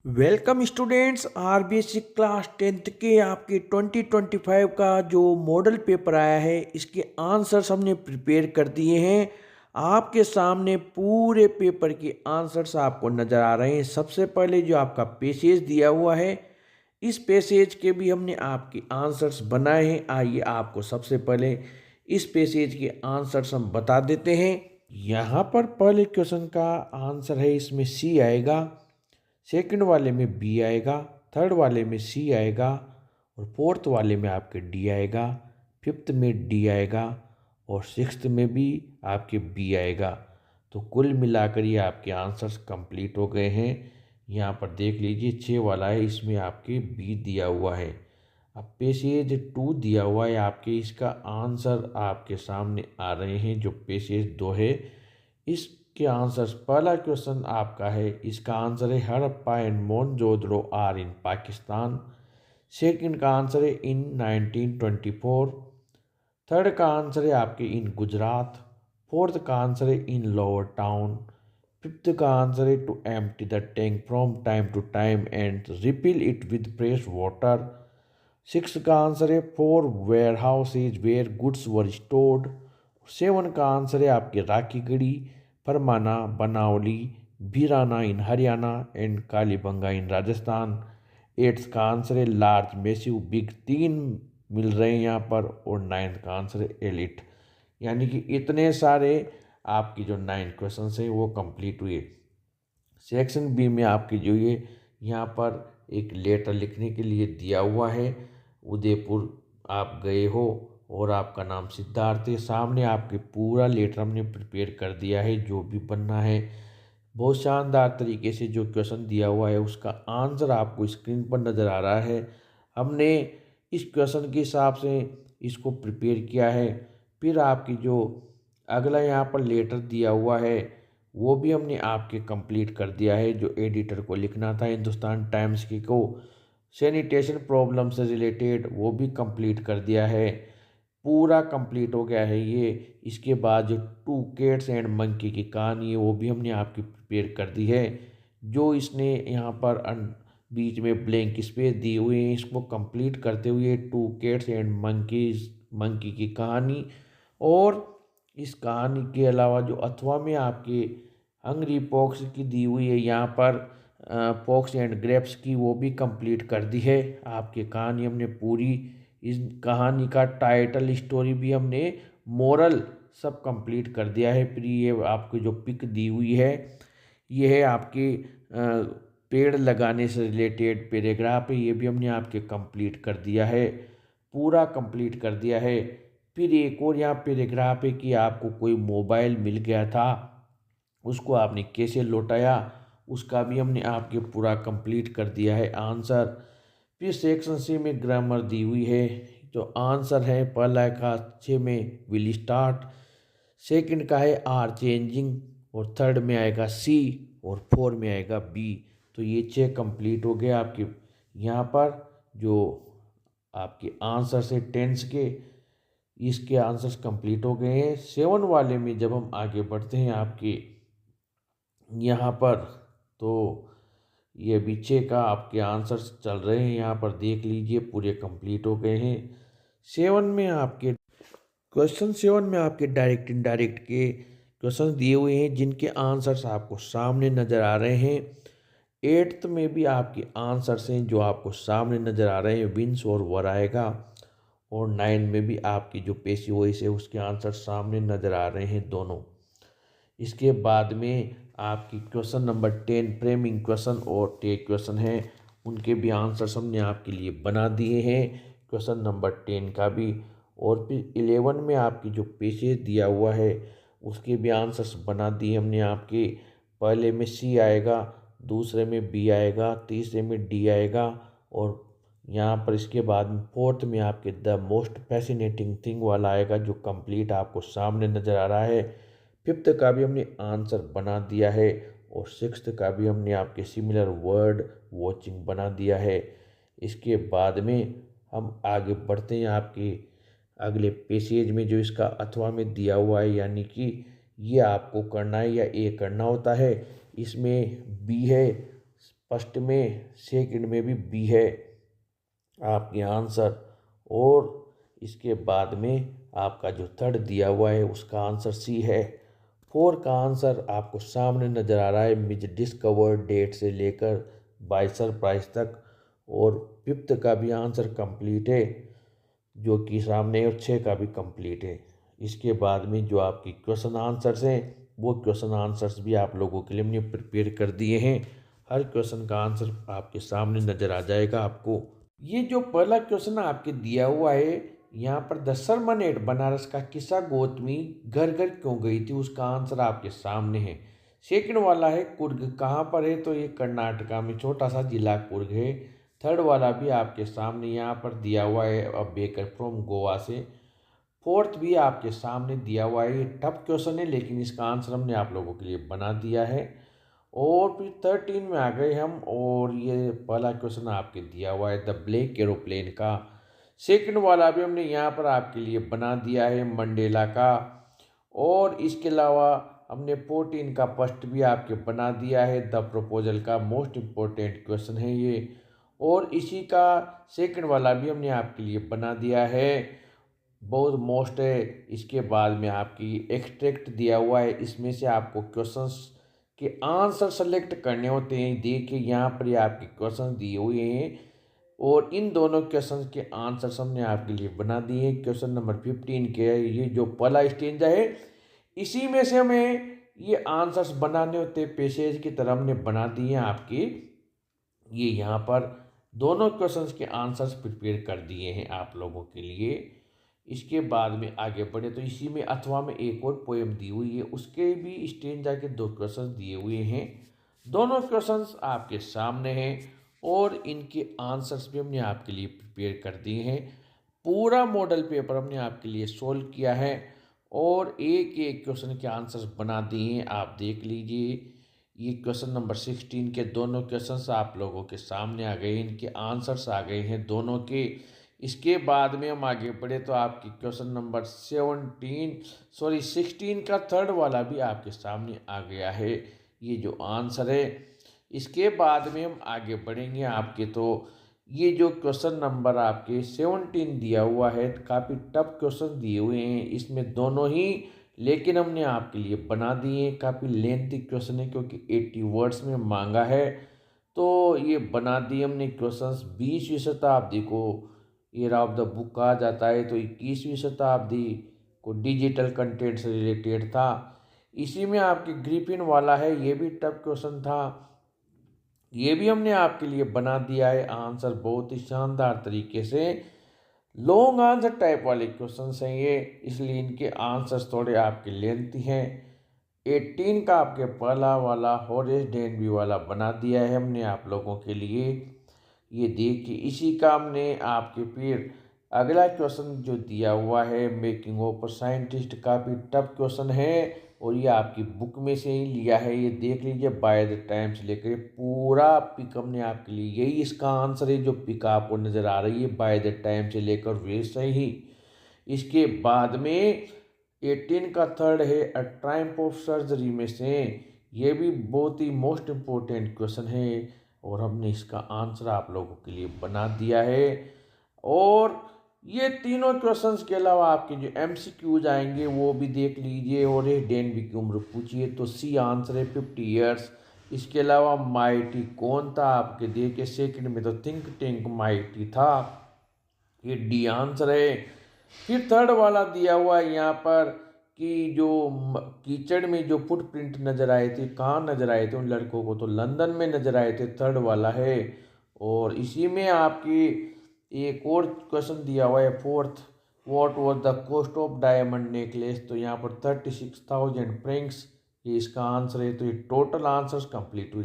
Welcome students RBSC class 10th के आपके 2025 का जो मॉडल पेपर आया है इसके आंसर्स हमने प्रिपेयर कर दिए हैं। आपके सामने पूरे पेपर के आंसर्स आपको नज़र आ रहे हैं। सबसे पहले जो आपका पैसेज दिया हुआ है इस पैसेज के भी हमने आपके आंसर्स बनाए हैं। आइए आपको सबसे पहले इस पैसेज के आंसर्स हम बता देते हैं। यहाँ पर पहले क्वेश्चन का आंसर है, इसमें सी आएगा, सेकंड वाले में बी आएगा, थर्ड वाले में सी आएगा और फोर्थ वाले में आपके डी आएगा, फिफ्थ में डी आएगा और सिक्स्थ में भी आपके बी आएगा। तो कुल मिलाकर ये आपके आंसर्स कंप्लीट हो गए हैं। यहाँ पर देख लीजिए 6 वाला है, इसमें आपके बी दिया हुआ है। अब पेसेज 2 दिया हुआ है आपके, इसका आंसर आपके सामने आ रहे हैं। जो पेसेज 2 है इसके आंसर्स, पहला क्वेश्चन आपका है, इसका आंसर है Harappa and Mohenjodaro are in Pakistan. Second का आंसर है इन 1924। थर्ड का आंसर है आपके इन गुजरात। फोर्थ का आंसर है इन लोअर टाउन। फिफ्थ का आंसर है to empty the tank from time to time and refill it with fresh water. Six का आंसर है four warehouses where goods were stored. Seven का answer है आपके Rakhigarhi, Farmana, Banawali, Bhirrana in Haryana and Kalibangan in Rajasthan. Eighth का answer है large massive big, 3 मिल रहे हैं यहाँ पर। और नाइन्थ का आंसर है एलिट। यानी कि इतने सारे आपकी जो 9 क्वेश्चन हैं वो कंप्लीट हुए। सेक्शन बी में आपकी जो ये यहाँ पर एक लेटर लिखने के लिए दिया हुआ है, उदयपुर आप गए हो और आपका नाम सिद्धार्थ है। सामने आपके पूरा लेटर हमने प्रिपेयर कर दिया है, जो भी बनना है। बहुत शानदार तरीके से जो क्वेश्चन दिया हुआ है उसका आंसर आपको स्क्रीन पर नज़र आ रहा है। हमने इस क्वेश्चन के हिसाब से इसको प्रिपेयर किया है। फिर आपकी जो अगला यहाँ पर लेटर दिया हुआ है वो भी हमने आपके कंप्लीट कर दिया है। जो एडिटर को लिखना था हिंदुस्तान टाइम्स की को सैनिटेशन प्रॉब्लम से रिलेटेड, वो भी कंप्लीट कर दिया है। पूरा कंप्लीट हो गया है ये। इसके बाद जो टू कैट्स एंड मंकी की कहानी है वो भी हमने आपकी प्रिपेयर कर दी है। जो इसने यहाँ पर बीच में ब्लैंक स्पेस दी हुई है, इसको कंप्लीट करते हुए टू कैट्स एंड मंकी की कहानी। और इस कहानी के अलावा जो अथवा में आपके हंगरी पॉक्स की दी हुई है यहाँ पर, पॉक्स एंड ग्रेप्स की, वो भी कंप्लीट कर दी है। आपकी कहानी हमने पूरी, इस कहानी का टाइटल स्टोरी भी हमने, मोरल सब कंप्लीट कर दिया है। फिर ये आपकी जो पिक दी हुई है ये है आपके पेड़ लगाने से रिलेटेड पैराग्राफ है, ये भी हमने आपके कंप्लीट कर दिया है, पूरा कंप्लीट कर दिया है। फिर एक और यहाँ पैराग्राफ है कि आपको कोई मोबाइल मिल गया था, उसको आपने कैसे लौटाया, उसका भी हमने आपके पूरा कंप्लीट कर दिया है आंसर। फिर सेक्शन सी में ग्रामर दी हुई है। जो आंसर है पहला का 6 में विल स्टार्ट, सेकंड का है आर चेंजिंग और थर्ड में आएगा सी और 4 में आएगा बी। तो ये 6 कंप्लीट हो गए आपके। यहाँ पर जो आपके आंसर्स है टेंस के, इसके आंसर्स कंप्लीट हो गए हैं। 7 वाले में जब हम आगे बढ़ते हैं आपके यहाँ पर, तो ये पीछे का आपके आंसर्स चल रहे हैं, यहाँ पर देख लीजिए पूरे कंप्लीट हो गए हैं। 7 में आपके क्वेश्चन 7 में आपके डायरेक्ट इनडायरेक्ट के क्वेश्चन दिए हुए हैं जिनके आंसर्स आपको सामने नज़र आ रहे हैं। 8th में भी आपके आंसर्स हैं जो आपको सामने नज़र आ रहे हैं, विंस और वर आएगा। और 9 में भी आपकी जो पेशी वॉइस है उसके आंसर सामने नज़र आ रहे हैं दोनों। इसके बाद में आपकी क्वेश्चन नंबर 10 फ्रेमिंग क्वेश्चन और टेक क्वेश्चन है, उनके भी आंसर्स हमने आपके लिए बना दिए हैं, क्वेश्चन नंबर 10 का भी। और फिर 11 में आपकी जो पेशेज दिया हुआ है उसके भी आंसर्स बना दिए हमने आपके। पहले में सी आएगा, दूसरे में बी आएगा, तीसरे में डी आएगा और यहाँ पर इसके बाद में फोर्थ में आपके द मोस्ट फैसिनेटिंग थिंग वाला आएगा जो कंप्लीट आपको सामने नज़र आ रहा है। फिफ्थ का भी हमने आंसर बना दिया है और सिक्स्थ का भी हमने आपके सिमिलर वर्ड वॉचिंग बना दिया है। इसके बाद में हम आगे बढ़ते हैं आपके अगले पेसेज में, जो इसका अथवा में दिया हुआ है, यानी कि ये आपको करना है या ए करना होता है। इसमें बी है, फर्स्ट में, सेकंड में भी बी है आपके आंसर, और इसके बाद में आपका जो थर्ड दिया हुआ है उसका आंसर सी है। फोर का आंसर आपको सामने नज़र आ रहा है, मिज डिस्कवर्ड डेट से लेकर बाय सरप्राइज तक, और फिफ्थ का भी आंसर कंप्लीट है जो कि सामने है, और छः का भी कंप्लीट है। इसके बाद में जो आपकी क्वेश्चन आंसर्स हैं वो क्वेश्चन आंसर्स भी आप लोगों के लिए हमने प्रिपेयर कर दिए हैं। हर क्वेश्चन का आंसर आपके सामने नज़र आ जाएगा आपको। ये जो पहला क्वेश्चन आपके दिया हुआ है यहाँ पर, द सरमन एट बनारस का किस्सा गौतमी घर घर क्यों गई थी, उसका आंसर आपके सामने है। सेकंड वाला है कुर्ग कहाँ पर है, तो ये कर्नाटका में छोटा सा जिला कुर्ग है। थर्ड वाला भी आपके सामने यहाँ पर दिया हुआ है, अब बेकर फ्रॉम गोवा से। फोर्थ भी आपके सामने दिया हुआ है, ये टफ क्वेश्चन है लेकिन इसका आंसर हमने आप लोगों के लिए बना दिया है। और फिर 13 में आ गए हम, और ये पहला क्वेश्चन आपके दिया हुआ है द ब्लैक एरोप्लेन का। सेकंड वाला भी हमने यहाँ पर आपके लिए बना दिया है मंडेला का। और इसके अलावा हमने 14 का फर्स्ट भी आपके बना दिया है द प्रपोजल का, मोस्ट इम्पोर्टेंट क्वेश्चन है ये। और इसी का सेकंड वाला भी हमने आपके लिए बना दिया है, बहुत मोस्ट है। इसके बाद में आपकी एक्सट्रैक्ट दिया हुआ है, इसमें से आपको क्वेश्चंस के आंसर सेलेक्ट करने होते हैं। देखिए यहाँ पर ये आपके क्वेश्चन दिए हुए हैं, और इन दोनों क्वेश्चन के आंसर हमने आपके लिए बना दिए हैं। क्वेश्चन नंबर 15 के ये जो पहला स्टेंजा है, इसी में से हमें ये आंसर्स बनाने होते हैं, पैसेज की तरह हमने बना दिए हैं आपके। ये यहाँ पर दोनों क्वेश्चंस के आंसर्स प्रिपेयर कर दिए हैं आप लोगों के लिए। इसके बाद में आगे बढ़े तो इसी में अथवा में एक और पोएम दी हुई है, उसके भी स्टेंजा के दो क्वेश्चंस दिए हुए हैं। दोनों क्वेश्चंस आपके सामने हैं, और इनके आंसर्स भी हमने आपके लिए प्रिपेयर कर दिए हैं। पूरा मॉडल पेपर हमने आपके लिए सोल्व किया है, और एक एक क्वेश्चन के आंसर्स बना दिए हैं। आप देख लीजिए, ये क्वेश्चन नंबर 16 के दोनों क्वेश्चंस आप लोगों के सामने आ गए, इनके आंसर्स आ गए हैं दोनों के। इसके बाद में हम आगे बढ़े तो आपकी क्वेश्चन नंबर 16 का थर्ड वाला भी आपके सामने आ गया है, ये जो आंसर है। इसके बाद में हम आगे बढ़ेंगे आपके, तो ये जो क्वेश्चन नंबर आपके 17 दिया हुआ है, काफ़ी टफ क्वेश्चन दिए हुए हैं इसमें दोनों ही, लेकिन हमने आपके लिए बना दिए। काफ़ी लेंथी क्वेश्चन है क्योंकि 80 वर्ड्स में मांगा है, तो ये बना दिए हमने क्वेश्चंस। 20वीं शताब्दी को ईयर ऑफ द बुक कहा जाता है, तो 21वीं शताब्दी को डिजिटल कंटेंट से रिलेटेड था। इसी में आपके ग्रिफिन वाला है, ये भी टफ क्वेश्चन था, ये भी हमने आपके लिए बना दिया है आंसर बहुत ही शानदार तरीके से। लॉन्ग आंसर टाइप वाले क्वेश्चन हैं ये, इसलिए इनके आंसर्स थोड़े आपके लेंथी हैं। 18 का आपके पहला वाला हॉरेस डेनबी वाला बना दिया है हमने आप लोगों के लिए, ये देखिए। इसी का हमने आपके फिर अगला क्वेश्चन जो दिया हुआ है मेकिंग ऑफ अ साइंटिस्ट, काफ़ी टफ क्वेश्चन है, और ये आपकी बुक में से ही लिया है, ये देख लीजिए। बाय द टाइम से लेकर पूरा पिक हमने आपके लिए, यही इसका आंसर है जो पिक आपको नज़र आ रही है, बाय द टाइम से लेकर वैसे ही। इसके बाद में 18 का थर्ड है अ ट्रायम्फ ऑफ सर्जरी में से, ये भी बहुत ही मोस्ट इम्पोर्टेंट क्वेश्चन है, और हमने इसका आंसर आप लोगों के लिए बना दिया है। और ये तीनों क्वेश्चंस के अलावा आपके जो MCQs आएंगे वो भी देख लीजिए। और ये डेनबी की उम्र पूछिए, तो सी आंसर है 50 ईयर्स। इसके अलावा माइटी कौन था आपके देखिए, सेकंड में तो थिंक टैंक माइटी था, ये डी आंसर है। फिर थर्ड वाला दिया हुआ है यहाँ पर कि जो कीचड़ में जो फुटप्रिंट नजर आए थे, कहाँ नजर आए थे उन लड़कों को, तो लंदन में नजर आए थे, थर्ड वाला है। और इसी में आपकी एक और क्वेश्चन दिया हुआ है fourth, what was the cost of diamond necklace, तो यहाँ पर 36,000 फ्रैंक्स, ये इसका आंसर है। तो ये टोटल आंसर्स कंप्लीट हुई।